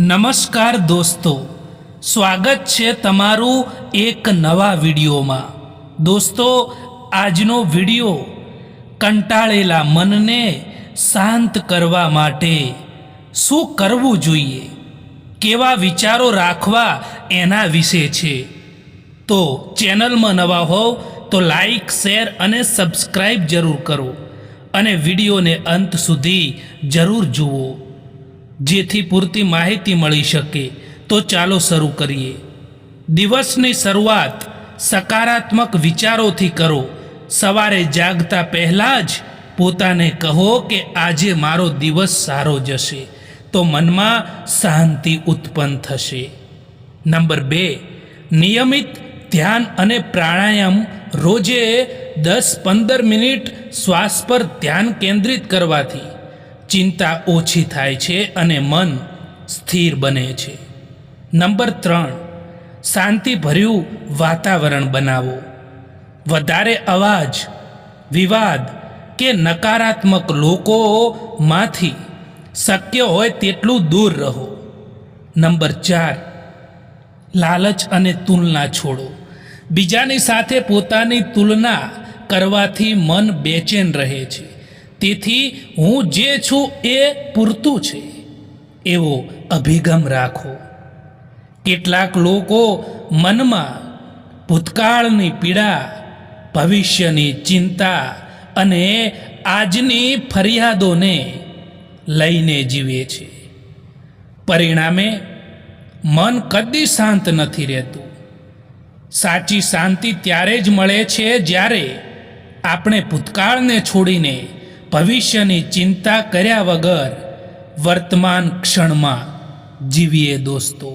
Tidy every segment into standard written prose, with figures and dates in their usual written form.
નમસ્કાર દોસ્તો, સ્વાગત છે તમારું એક નવા વિડીયોમાં। દોસ્તો, આજનો વિડીયો કંટાળેલા મનને શાંત કરવા માટે શું કરવું જોઈએ, કેવા વિચારો રાખવા એના વિશે છે। તો ચેનલમાં નવા હોવ તો લાઈક, શેર અને સબસ્ક્રાઈબ જરૂર કરો અને વિડીયોને અંત સુધી જરૂર જુઓ, જેથી પૂરતી માહિતી મળી શકે। તો ચાલો શરૂ કરીએ। દિવસની શરૂઆત સકારાત્મક વિચારોથી કરો। સવારે જાગતા પહેલાં જ પોતાને કહો કે આજે મારો દિવસ સારો જશે, તો મનમાં શાંતિ ઉત્પન્ન થશે। નંબર 2, નિયમિત ધ્યાન અને પ્રાણાયામ। રોજે 10-15 મિનિટ શ્વાસ પર ધ્યાન કેન્દ્રિત કરવાથી ચિંતા ઓછી થાય છે અને મન સ્થિર બને છે। નંબર 3, શાંતિભર્યું વાતાવરણ બનાવો। વધારે અવાજ, વિવાદ કે નકારાત્મક લોકોમાંથી શક્ય હોય તેટલું દૂર રહો। નંબર 4, લાલચ અને તુલના છોડો। બીજાની સાથે પોતાની તુલના કરવાથી મન બેચેન રહે છે, તેથી હું જે છું એ પૂરતું છે એવો અભિગમ રાખો। કેટલાક લોકો મનમાં ભૂતકાળની પીડા, ભવિષ્યની ચિંતા અને આજની ફરિયાદોને લઈને જીવે છે। પરિણામે મન કદી શાંત નથી રહેતું। સાચી શાંતિ ત્યારે જ મળે છે જ્યારે આપણે ભૂતકાળને છોડીને ભવિષ્યની ચિંતા કર્યા વગર વર્તમાન ક્ષણમાં જીવીએ। દોસ્તો,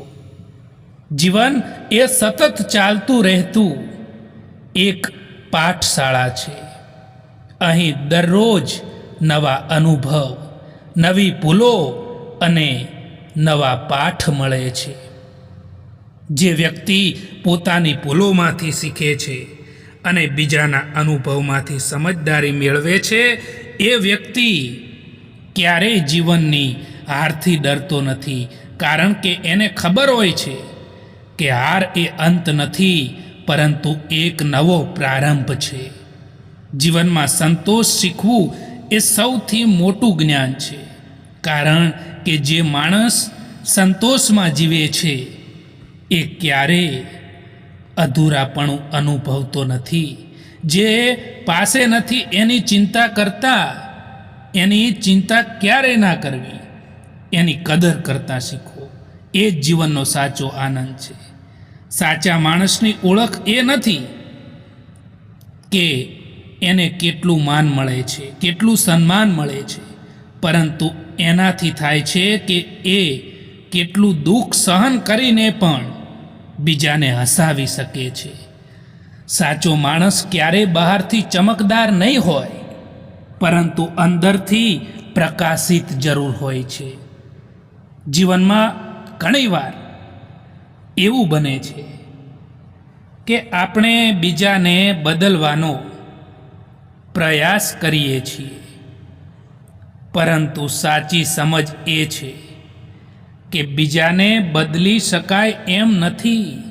જીવન એ સતત ચાલતું રહેતું એક પાઠશાળા છે। અહીં દરરોજ નવા અનુભવ, નવી ભૂલો અને નવા પાઠ મળે છે। જે વ્યક્તિ પોતાની ભૂલોમાંથી શીખે છે અને બીજાના અનુભવમાંથી સમજદારી મેળવે છે, એ વ્યક્તિ ક્યારેય જીવનની હારથી ડરતો નથી, કારણ કે એને ખબર હોય છે કે હાર એ અંત નથી, પરંતુ એક નવો પ્રારંભ છે। જીવનમાં સંતોષ શીખવું એ સૌથી મોટું જ્ઞાન છે, કારણ કે જે માણસ સંતોષમાં જીવે છે એ ક્યારેય અધૂરાપણું અનુભવતો નથી। જે પાસે નથી એની ચિંતા કરતા એની ચિંતા ક્યારેય ના કરવી, એની કદર કરતા શીખો। એ જ જીવનનો સાચો આનંદ છે। સાચા માણસની ઓળખ એ નથી કે એને કેટલું માન મળે છે, કેટલું સન્માન મળે છે, પરંતુ એનાથી થાય છે કે એ કેટલું દુઃખ સહન કરીને પણ બીજાને હસાવી શકે છે। સાચો માણસ ક્યારેય બહારથી ચમકદાર નહીં હોય, પરંતુ અંદરથી પ્રકાશિત જરૂર હોય છે। જીવનમાં ઘણીવાર એવું બને છે કે આપણે બીજાને બદલવાનો પ્રયાસ કરીએ છીએ, પરંતુ સાચી સમજ એ છે કે બીજાને બદલી શકાય એમ નથી।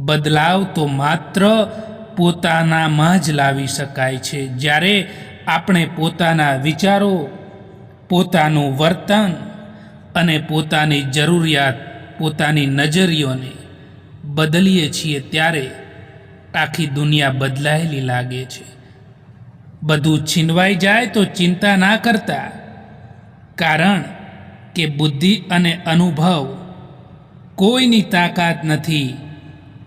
બદલાવ તો માત્ર પોતાનામાં જ લાવી શકાય છે। જ્યારે આપણે પોતાના વિચારો, પોતાનું વર્તન અને પોતાની જરૂરિયાત, પોતાની નજરિયોને બદલીએ છીએ, ત્યારે આખી દુનિયા બદલાયેલી લાગે છે। બધું છીનવાઈ જાય તો ચિંતા ના કરતા, કારણ કે બુદ્ધિ અને અનુભવ કોઈની તાકાત નથી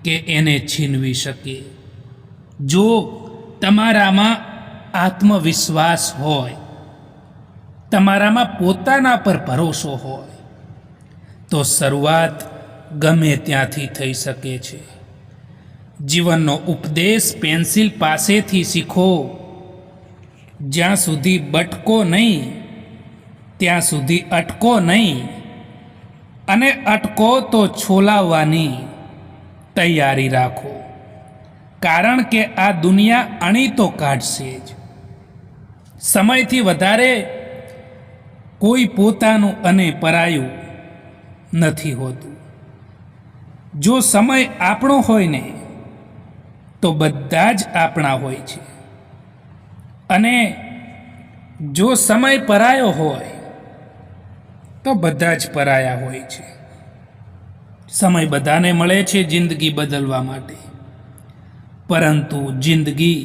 કે એને છીનવી શકે। જો તમારામાં આત્મવિશ્વાસ હોય, તમારામાં પોતાના પર ભરોસો હોય, તો શરૂઆત ગમે ત્યાંથી થઈ શકે છે। જીવનનો ઉપદેશ પેન્સિલ પાસેથી શીખો। જ્યાં સુધી બટકો નહીં ત્યાં સુધી અટકો નહીં, અને અટકો તો છોલાવવાની તૈયારી રાખો, કારણ કે આ દુનિયા અણી તો કાઢશે જ। સમયથી વધારે કોઈ પોતાનું અને પરાયું નથી હોતું. જો સમય આપણો હોય ને તો બધા જ આપણા હોય છે, અને જો સમય પરાયો હોય તો બધા જ પરાયા હોય છે. સમય બધાને મળે છે જિંદગી બદલવા માટે, પરંતુ જિંદગી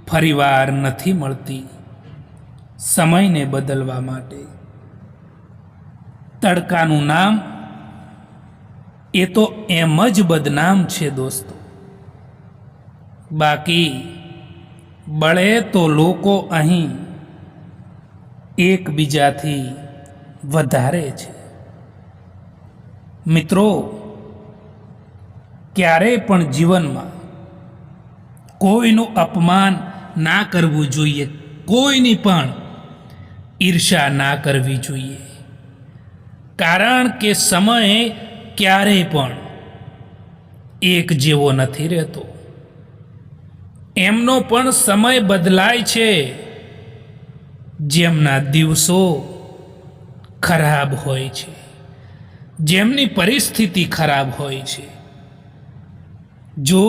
ફરીવાર નથી મળતી સમયને બદલવા માટે. તડકાનું નામ એ તો એમ જ બદનામ છે દોસ્તો. બાકી બળે તો લોકો અહીં એકબીજાથી વધારે છે. મિત્રો, ક્યારેય પણ જીવનમાં કોઈનું અપમાન ના કરવું જોઈએ, કોઈની પણ ઈર્ષા ના કરવી જોઈએ, કારણ કે સમય ક્યારેય પણ એક જેવો નથી રહેતો. એમનો પણ સમય બદલાય છે, જેમના દિવસો ખરાબ હોય છે, જેમની પરિસ્થિતિ ખરાબ હોય છે. જો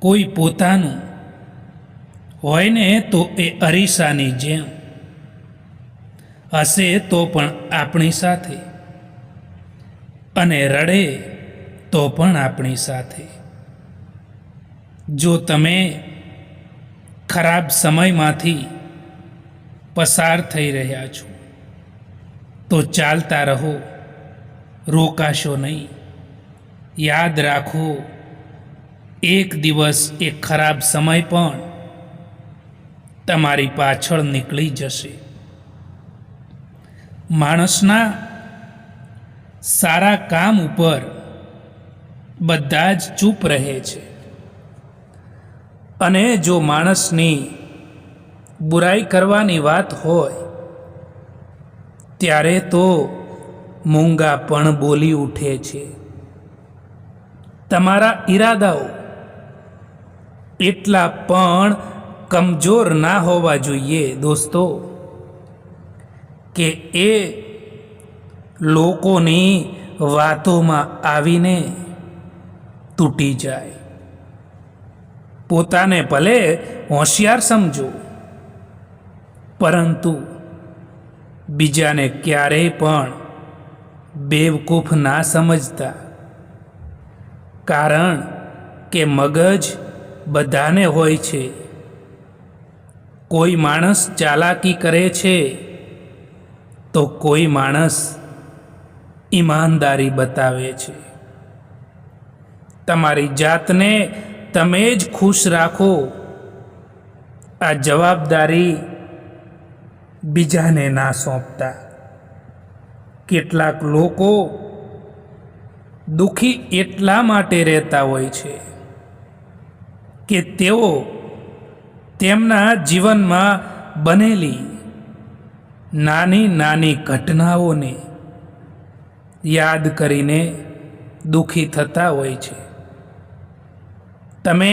કોઈ પોતાનું હોય ને તો એ અરીસાની જેમ હશે તો પણ આપણી સાથે, અને રડે તો પણ આપણી સાથે. જો તમે ખરાબ સમયમાંથી પસાર થઈ રહ્યા છો તો ચાલતા રહો, રોકાશો નહીં. યાદ રાખો, એક દિવસ એ ખરાબ સમય પણ તમારી પાછળ નીકળી જશે. માણસના સારા કામ ઉપર બધા જ ચૂપ રહે છે, અને જો માણસની બુરાઈ કરવાની વાત હોય ત્યારે તો મૂંગા પણ બોલી ઉઠે છે. તમારા ઈરાદાઓ એટલા પણ કમજોર ના હોવા જોઈએ દોસ્તો કે એ લોકોની વાતોમાં આવીને તૂટી જાય. પોતાને ભલે હોશિયાર સમજો, પરંતુ બીજાને ક્યારેય પણ બેવકૂફ ના સમજતા, કારણ કે મગજ બધાને હોય છે. કોઈ માણસ ચાલાકી કરે છે તો કોઈ માણસ ઈમાનદારી બતાવે છે. તમારી જાતને તમે જ ખુશ રાખો. આ જવાબદારી બીજાને ના સોંપતા. કેટલાક લોકો દુઃખી એટલા માટે રહેતા હોય છે કે તેઓ તેમના જીવનમાં બનેલી નાની નાની ઘટનાઓને યાદ કરીને દુઃખી થતા હોય છે. તમે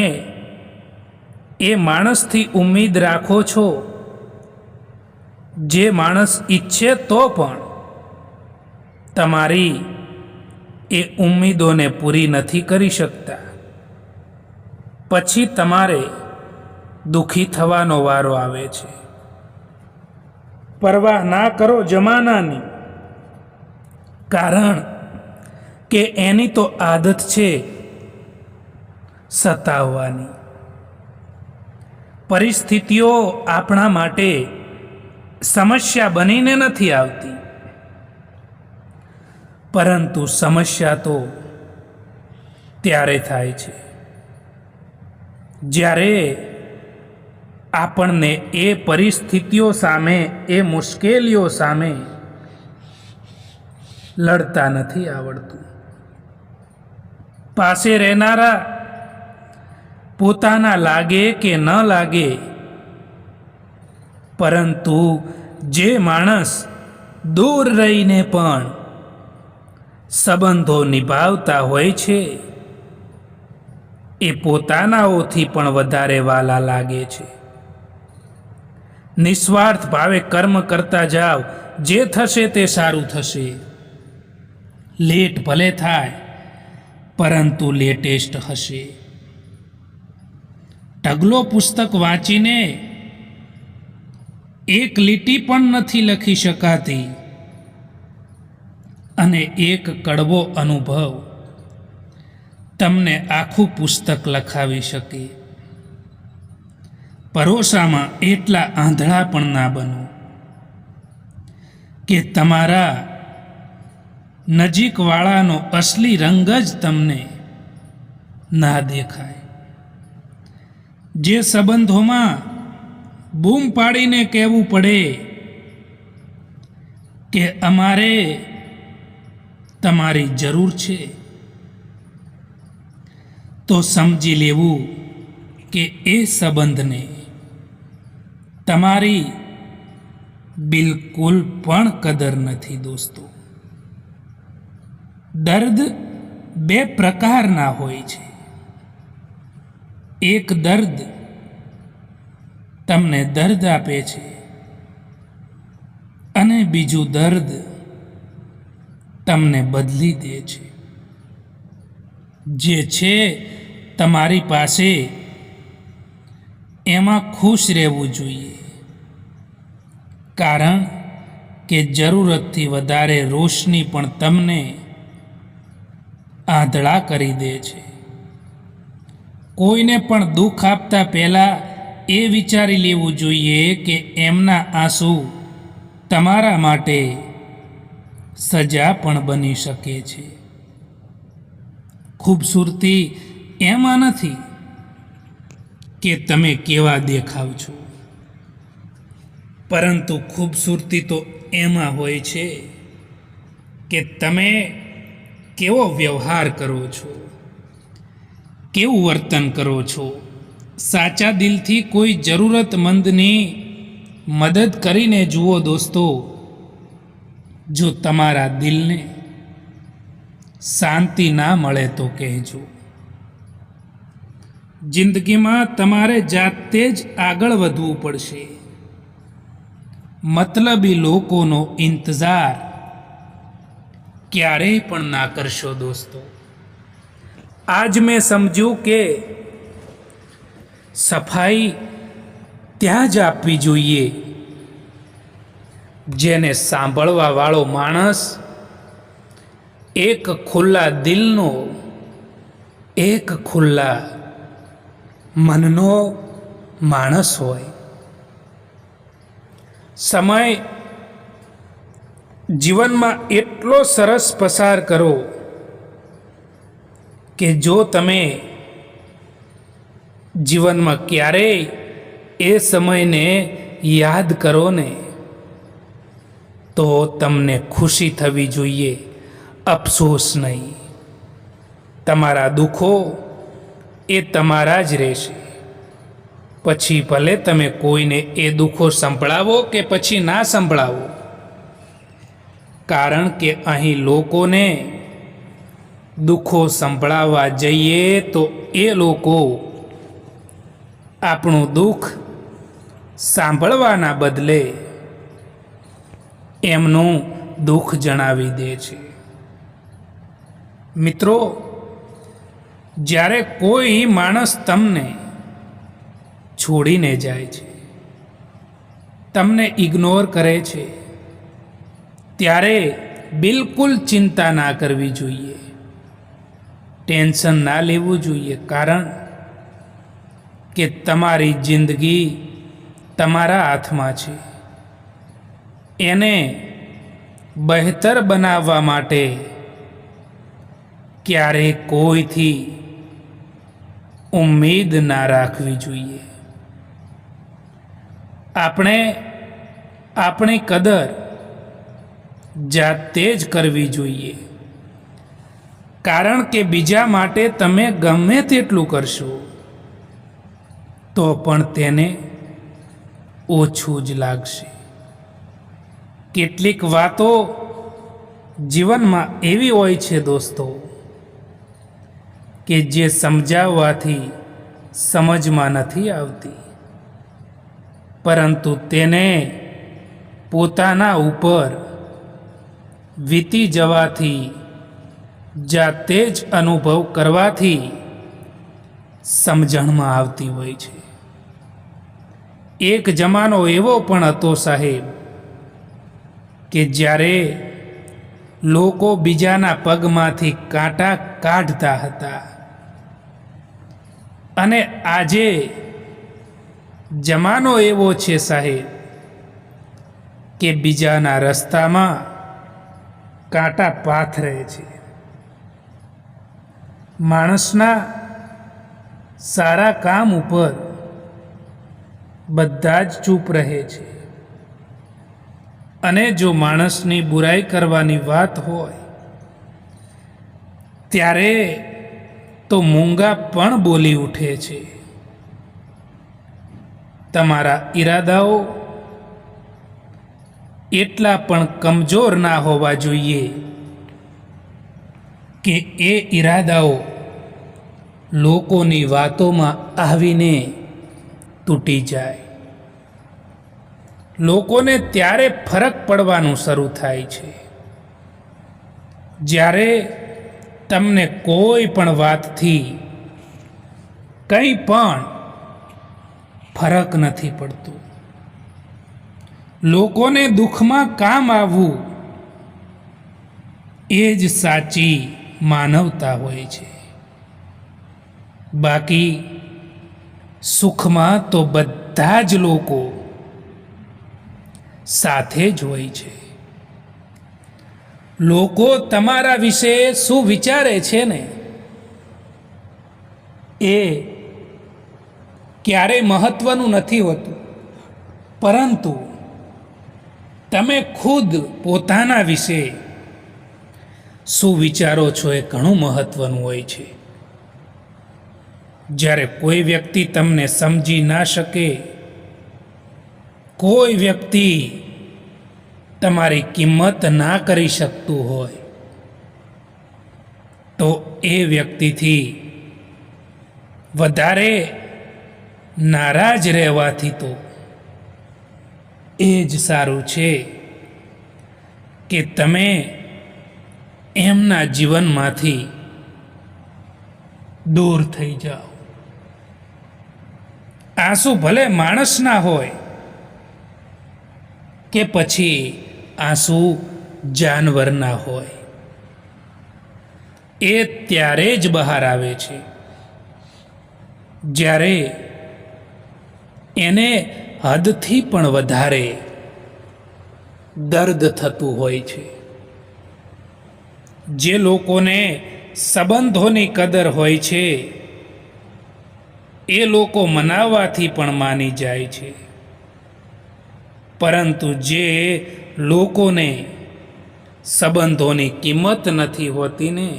એ માણસથી ઉમ્મીદ રાખો છો જે માણસ ઈચ્છે તો પણ તમારી એ ઉમ્મીદોને પૂરી નથી કરી શકતા. પછી તમારે દુઃખી થવાનો વારો આવે છે. પરવાહ ના કરો જમાનાની, કારણ કે એની તો આદત છે સતાવવાની. પરિસ્થિતિઓ આપણા માટે સમસ્યા બનીને નથી આવતી, પરંતુ સમસ્યા તો ત્યારે થાય છે જ્યારે આપણને એ પરિસ્થિતિઓ સામે, એ મુશ્કેલીઓ સામે લડતા નથી આવડતું. પાસે રહેનારા પોતાના લાગે કે ન લાગે, પરંતુ જે માણસ દૂર રહીને પણ સંબંધો નિભાવતા હોય છે એ પોતાનાઓથી પણ વધારે વાલા લાગે છે. નિસ્વાર્થ ભાવે કર્મ કરતા જાઓ, જે થશે તે સારું થશે. લેટ ભલે થાય પરંતુ લેટેસ્ટ હશે. ઢગલો પુસ્તક વાંચીને એક લીટી પણ નથી લખી શકાતી અને એક કડવો અનુભવ તમને આખું પુસ્તક લખાવી શકે. ભરોસામાં એટલા આંધળા પણ ના બનો કે તમારા નજીકવાળાનો અસલી રંગ જ તમને ના દેખાય. જે સંબંધોમાં બૂમ પાડીને કહેવું પડે કે અમારે તમારી જરૂર છે, તો સમજી લેવું કે એ સંબંધને તમારી બિલકુલ પણ કદર નથી. દોસ્તો, દર્દ બે પ્રકારના હોય છે. એક દર્દ તમને દર્દ આપે છે અને બીજું દર્દ તમને બદલી દે છે. જે છે તમારી પાસે એમાં ખુશ રહેવું જોઈએ, કારણ કે જરૂરતથી વધારે રોશની પણ તમને આંધળા કરી દે છે. કોઈને પણ દુઃખ આપતા પહેલાં એ વિચારી લેવું જોઈએ કે એમના આંસુ તમારા માટે સજા પણ બની શકે છે. ખૂબસૂરતી એમાં નથી કે તમે કેવા દેખાવ છો, પરંતુ ખૂબસૂરતી તો એમાં હોય છે કે તમે કેવો વ્યવહાર કરો છો, કેવું વર્તન કરો છો. સાચા દિલથી કોઈ જરૂરતમંદની મદદ કરીને જુઓ દોસ્તો. જો તમારા દિલને શાંતિ ના મળે તો કહેજો. જિંદગીમાં તમારે જાતે જ આગળ વધવું પડશે. મતલબી લોકોનો ઇંતજાર ક્યારેય પણ ના કરશો દોસ્તો. આજ મેં સમજ્યું કે સફાઈ ત્યાં જ આપવી જોઈએ જેને સાંભળવા વાળો માણસ એક ખુલ્લા દિલનો, એક ખુલ્લા મનનો માણસ હોય. સમય જીવનમાં એટલો સરસ પસાર કરો કે જો તમે જીવનમાં ક્યારેય એ સમયને યાદ કરો ને તો તમને ખુશી થવી જોઈએ, અફસોસ નહીં. તમારા દુઃખો એ તમારા જ રહેશે. પછી ભલે તમે કોઈને એ દુઃખો સંભળાવો કે પછી ના સંભળાવો, કારણ કે અહીં લોકોને દુઃખો સંભળાવવા જઈએ તો એ લોકો આપણું દુઃખ સાંભળવાના બદલે એમનું દુઃખ જણાવી દે છે. મિત્રો, જ્યારે કોઈ માણસ તમને છોડીને જાય છે, તમને ઇગ્નોર કરે છે, ત્યારે બિલકુલ ચિંતા ના કરવી જોઈએ, ટેન્શન ના લેવું જોઈએ, કારણ કે તમારી જિંદગી તમારા હાથમાં છે. એને બહેતર બનાવવા માટે ક્યારેય કોઈથી ઉમ્મીદ ના રાખવી જોઈએ. આપણે આપણી કદર જાતે જ કરવી જોઈએ, કારણ કે બીજા માટે તમે ગમે તેટલું કરશો તો પણ તેને ઓછું જ લાગશે. કેટલીક વાતો જીવનમાં એવી હોય છે દોસ્તો કે જે સમજાવવાથી સમજમાં નથી આવતી, પરંતુ તેને પોતાના ઉપર વીતી જવાથી જાતે જ અનુભવ કરવાથી સમજણમાં આવતી હોય છે. એક જમાનો એવો પણ હતો સાહેબ કે જ્યારે લોકો બીજાના પગમાંથી કાંટા કાઢતા હતા, અને આજે જમાનો એવો છે સાહેબ કે બીજાના રસ્તામાં કાંટા પાથરે છે. માણસના સારા કામ ઉપર બધા જ ચૂપ રહે છે, અને જો માણસની બુરાઈ કરવાની વાત હોય ત્યારે તો મૂંગા પણ બોલી ઉઠે છે. તમારા ઈરાદાઓ એટલા પણ કમજોર ના હોવા જોઈએ કે એ ઈરાદાઓ લોકોની વાતોમાં આવીને તૂટી જાય. લોકોને ત્યારે ફરક પડવાનું શરૂ થાય છે જ્યારે તમને કોઈ પણ વાતથી કંઈ પણ ફરક નથી પડતું. લોકોને દુઃખમાં કામ આવવું એ જ સાચી માનવતા હોય છે. બાકી સુખમાં તો બધા જ લોકો સાથે જ હોય છે. લોકો તમારા વિશે શું વિચારે છે ને એ ક્યારેય મહત્વનું નથી હોતું, પરંતુ તમે ખુદ પોતાના વિશે શું વિચારો છો એ ઘણું મહત્વનું હોય છે. જ્યારે કોઈ વ્યક્તિ તમને સમજી ના શકે, કોઈ વ્યક્તિ તમારી કિંમત ના કરી શકતું હોય, તો એ વ્યક્તિથી વધારે નારાજ રહેવાથી તો એ જ સારું છે કે તમે એમના જીવનમાંથી દૂર થઈ જાઓ. આંસુ ભલે માણસના હોય કે પછી આંસુ જાનવરના હોય, એ ત્યારે જ બહાર આવે છે જ્યારે એને હદથી પણ વધારે દર્દ થતું હોય છે. જે લોકોને સંબંધોની કદર હોય છે એ લોકો મનાવવાથી પણ માની જાય છે, પરંતુ જે લોકોને સંબંધોની કિંમત નથી હોતી ને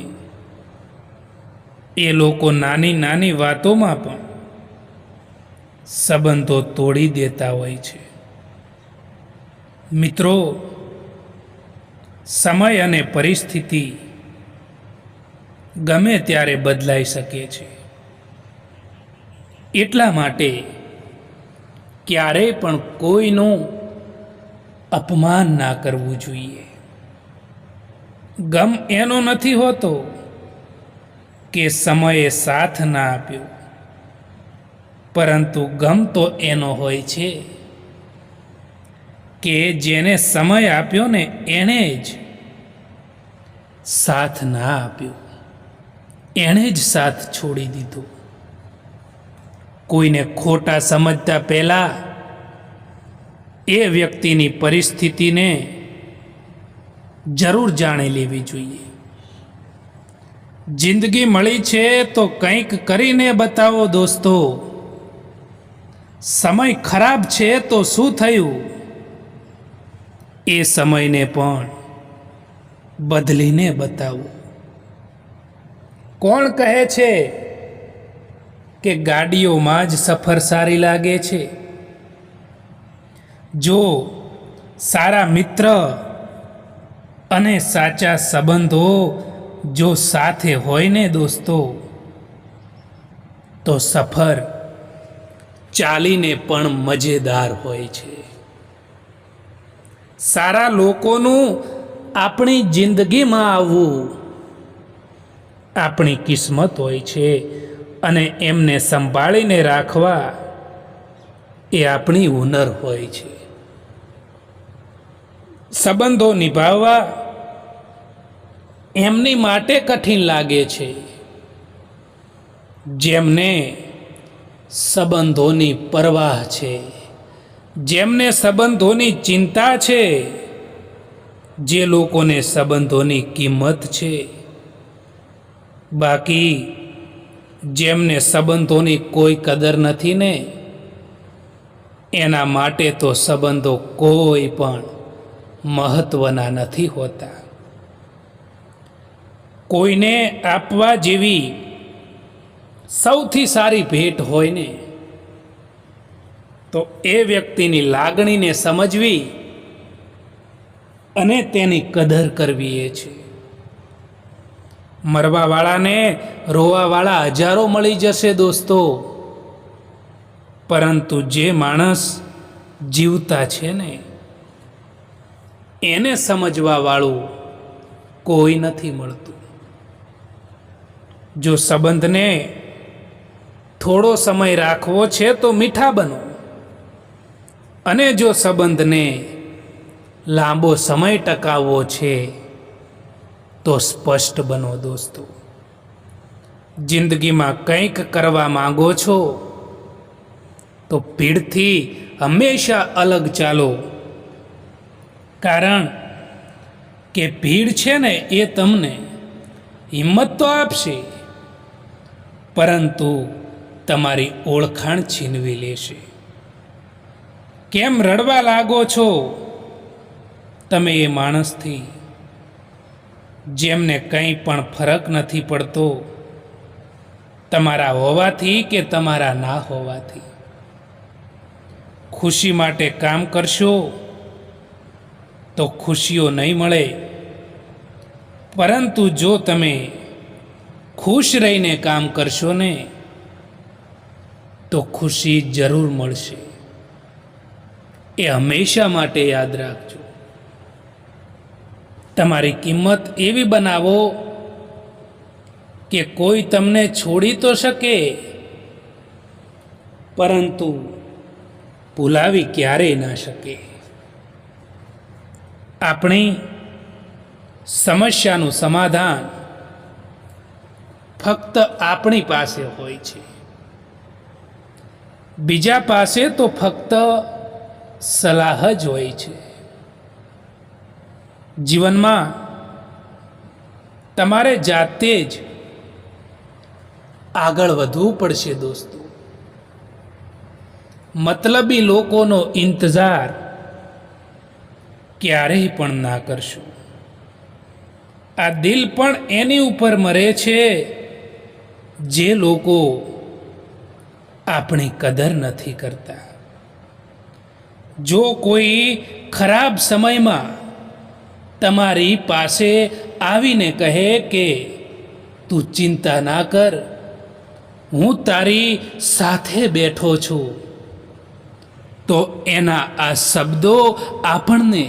એ લોકો નાની નાની વાતોમાં પણ સંબંધો તોડી દેતા હોય છે. મિત્રો, સમય અને પરિસ્થિતિ ગમે ત્યારે બદલાઈ શકે છે. એટલા માટે ક્યારેય પણ કોઈનું અપમાન ના કરવું જોઈએ. ગમ એનો નથી હોતો કે સમયે સાથ ના આપ્યો, પરંતુ ગમ તો એનો હોય છે કે જેને સમય આપ્યો ને એણે જ સાથ ના આપ્યો, એણે જ સાથ છોડી દીધો. કોઈને ખોટા સમજતા પહેલા એ વ્યક્તિની પરિસ્થિતિને જરૂર જાણી લેવી જોઈએ. જિંદગી મળી છે તો કંઈક કરીને બતાવો દોસ્તો. સમય ખરાબ છે તો શું થયું, એ સમયને પણ બદલીને બતાવો. કોણ કહે છે કે ગાડીઓમાં જ સફર સારી લાગે છે? જો સારા મિત્ર અને સાચા સંબંધો જો સાથે હોય ને દોસ્તો, તો સફર ચાલીને પણ મજેદાર હોય છે. સારા લોકોનું આપણી જિંદગીમાં આવવું આપણી કિસ્મત હોય છે અને એમને સંભાળીને રાખવા એ આપણી હુનર હોય છે. સંબંધો નિભાવવા એમની માટે કઠિન લાગે છે જેમને સંબંધોની પરવાહ છે, જેમને સંબંધોની ચિંતા છે, જે લોકોને સંબંધોની કિંમત છે. બાકી જેમને સંબંધોની કોઈ કદર નથી ને, એના માટે તો સંબંધો કોઈ પણ મહત્વના નથી હોતા. કોઈને આપવા જેવી સૌથી સારી ભેટ હોય ને, તો એ વ્યક્તિની લાગણીને સમજવી અને તેની કદર કરવી એ છે. મરવાવાળાને રોવાવાળા હજારો મળી જશે દોસ્તો, પરંતુ જે માણસ જીવતા છે ને, એને સમજવા વાળું કોઈ નથી મળતું. જો સંબંધને થોડો સમય રાખવો છે તો મીઠા બનો, અને જો સંબંધને લાંબો સમય ટકાવવો છે તો સ્પષ્ટ બનો દોસ્તો. જિંદગીમાં કંઈક કરવા માંગો છો તો ભીડથી હંમેશા અલગ ચાલો, કારણ કે ભીડ છે ને એ તમને હિંમત તો આપશે, પરંતુ તમારી ઓળખાણ છીનવી લેશે. કેમ રડવા લાગો છો તમે એ માણસથી જેમને કંઈ પણ ફરક નથી પડતો તમારા હોવાથી કે તમારા ના હોવાથી? ખુશી માટે કામ કરશો તો ખુશીઓ નહીં મળે, પરંતુ જો તમે ખુશ રહીને કામ કરશો ને તો ખુશી જરૂર મળશે. એ હંમેશા માટે યાદ રાખજો. તમારી કિંમત એવી બનાવો કે કોઈ તમને છોડી તો શકે, પરંતુ ભૂલાવી ક્યારેય ના શકે. આપણી સમસ્યાનું સમાધાન ફક્ત આપણી પાસે હોય છે, બીજા પાસે તો ફક્ત સલાહ જ હોય છે. જીવનમાં તમારે જાતે જ આગળ વધવું પડશે દોસ્તો. મતલબી લોકોનો ઇંતજાર ક્યારેય પણ ના કરશો. આ દિલ પણ એની ઉપર મરે છે જે લોકો આપણી કદર નથી કરતા. જો કોઈ ખરાબ સમયમાં તમારી પાસે આવીને કહે કે તું ચિંતા ના કર, હું તારી સાથે બેઠો છું, તો એના આ શબ્દો આપણને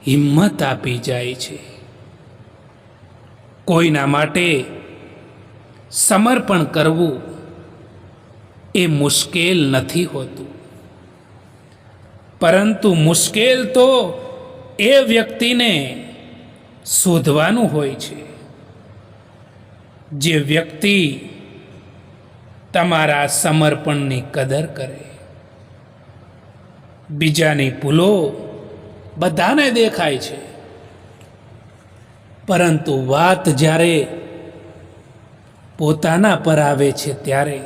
હિંમત આપી જાય છે. કોઈના માટે સમર્પણ કરવું એ મુશ્કેલ નથી હોતું, પરંતુ મુશ્કેલ તો એ વ્યક્તિને શોધવાનું હોય છે જે વ્યક્તિ તમારા સમર્પણની કદર કરે. બીજાની ભૂલો બધાને દેખાય છે, પરંતુ વાત જ્યારે પોતાના પર આવે છે ત્યારે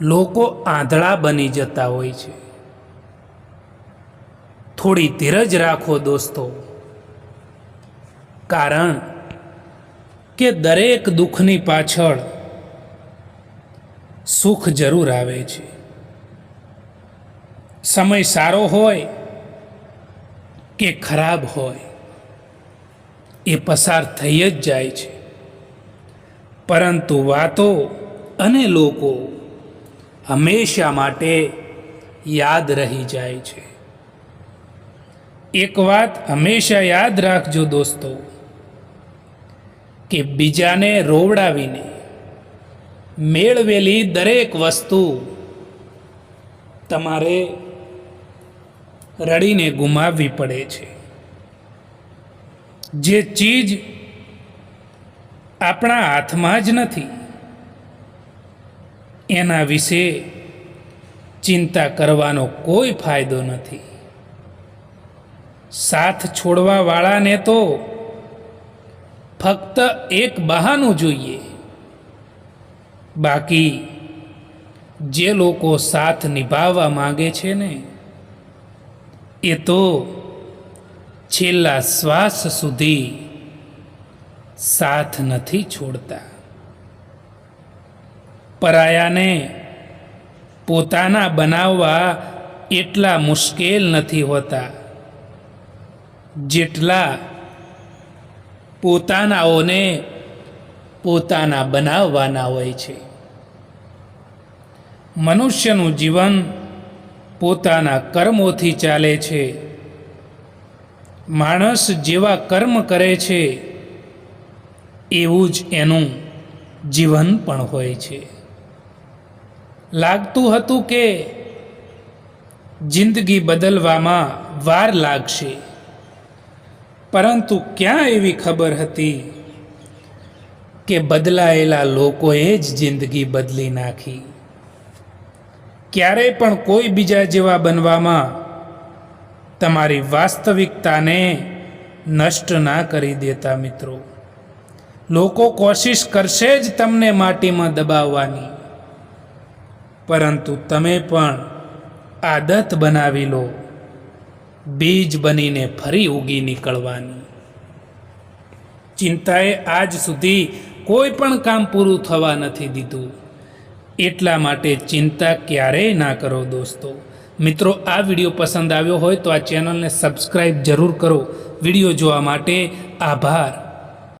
લોકો આંધળા બની જતા હોય છે. થોડી ધીરજ રાખો દોસ્તો, કારણ કે દરેક દુઃખની પાછળ સુખ જરૂર આવે છે. સમય સારો હોય કે ખરાબ હોય એ પસાર થઈ જ જાય છે, પરંતુ વાતો અને લોકો હંમેશા માટે યાદ રહી જાય છે. એક વાત હંમેશા યાદ રાખજો દોસ્તો, કે બીજાને રોવડાવીને મેળવેલી દરેક વસ્તુ તમારે રડીને ગુમાવવી પડે છે. જે ચીજ આપણા હાથમાં જ નથી એના વિશે ચિંતા કરવાનો કોઈ ફાયદો નથી. સાથ છોડવાવાળાને તો ફક્ત એક બહાનું જોઈએ, બાકી જે લોકો સાથ નિભાવવા માંગે છે ને એ તો છેલ્લા શ્વાસ સુધી સાથ નથી છોડતા. પરાયાને પોતાના બનાવવા એટલા મુશ્કેલ નથી હોતા જેટલા પોતાનાઓને પોતાના બનાવવાના હોય છે. મનુષ્યનું જીવન પોતાના કર્મોથી ચાલે છે. માણસ જેવા કર્મ કરે છે એવું જ એનું જીવન પણ હોય છે. લાગતું હતું કે જિંદગી બદલવામાં વાર લાગશે, પરંતુ ક્યાં એવી ખબર હતી કે બદલાયેલા લોકોએ જ જિંદગી બદલી નાખી. ક્યારેય પણ કોઈ બીજા જેવા બનવામાં તમારી વાસ્તવિકતાને નષ્ટ ના કરી દેતા મિત્રો. લોકો કોશિશ કરશે જ તમને માટીમાં દબાવવાની, પરંતુ તમે પણ આદત બનાવી લો બીજ બનીને ફરી ઉગી નીકળવાની. ચિંતાએ આજ સુધી કોઈ પણ કામ પૂરું થવા નથી દીધું, એટલા માટે ચિંતા ક્યારેય ના કરો દોસ્તો. મિત્રો, આ વિડીયો પસંદ આવ્યો હોય તો આ ચેનલને સબસ્ક્રાઈબ જરૂર કરો. વિડીયો જોવા માટે આભાર.